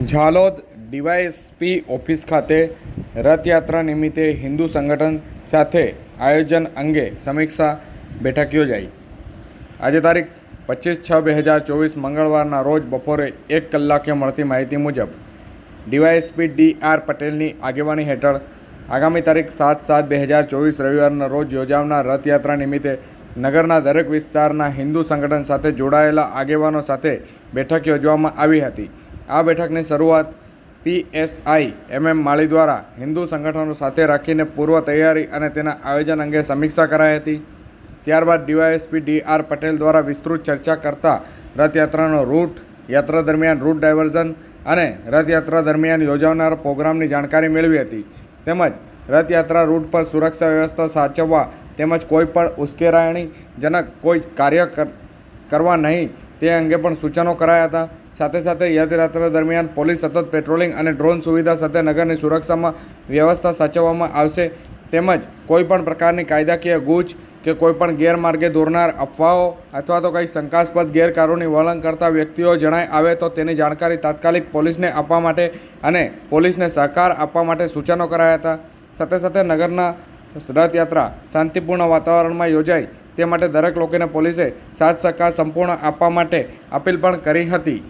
Jhalod DYSP office ખાતે રથયાત્રા નિમિત્તે હિન્દુ સંગઠન સાથે આયોજન અંગે સમીક્ષા બેઠક યોજાઈ। આજે તારીખ 25/6/2024 મંગળવારના રોજ બપોરે 1 કલાકે મળતી માહિતી મુજબ ડીવાયએસપી ડી.આર. પટેલની આગેવાની હેઠળ આગામી તારીખ 7/7/2024 રવિવારના રોજ યોજાનાર રથયાત્રા નિમિત્તે નગરના દરેક વિસ્તારના હિન્દુ સંગઠન સાથે જોડાયેલા આગેવાનો સાથે બેઠક યોજવામાં આવી હતી। આ બેઠકની શરૂઆત પીએસઆઈ એમ.એમ. માળી દ્વારા હિન્દુ સંગઠનો સાથે રાખીને પૂર્વ તૈયારી અને તેના આયોજન અંગે સમીક્ષા કરાઈ હતી। ત્યારબાદ ડીવાયએસપી ડી.આર. પટેલ દ્વારા વિસ્તૃત ચર્ચા કરતા રથયાત્રાનો રૂટ, યાત્રા દરમિયાન રૂટ ડાયવર્ઝન અને રથયાત્રા દરમિયાન યોજાનાર પ્રોગ્રામની જાણકારી મેળવી હતી। તેમજ રથયાત્રા રૂટ પર સુરક્ષા વ્યવસ્થા સાચવવા તેમજ કોઈ પણ ઉશ્કેરણીજનક કોઈ કાર્ય કરવા નહીં તે અંગે પણ સૂચનો કરાયા હતા। સાથે સાથે યાત્રા દરમિયાન પોલીસ સતત પેટ્રોલિંગ અને ડ્રોન સુવિધા સાથે નગરની સુરક્ષામાં વ્યવસ્થા સાચવવામાં આવશે। તેમજ કોઈપણ પ્રકારની કાયદાકીય ગૂંચ કે કોઈપણ ગેરમાર્ગે દોરનાર અફવાઓ અથવા તો કંઈ શંકાસ્પદ ગેરકાનૂની વલણ કરતા વ્યક્તિઓ જણાઈ આવે તો તેની જાણકારી તાત્કાલિક પોલીસને આપવા માટે અને પોલીસને સહકાર આપવા માટે સૂચનો કરાયા હતા। સાથે સાથે નગરના રથયાત્રા શાંતિપૂર્ણ વાતાવરણમાં યોજાય તે માટે દરેક લોકોને પોલીસે સાથ સહકાર સંપૂર્ણ આપવા માટે અપીલ પણ કરી હતી।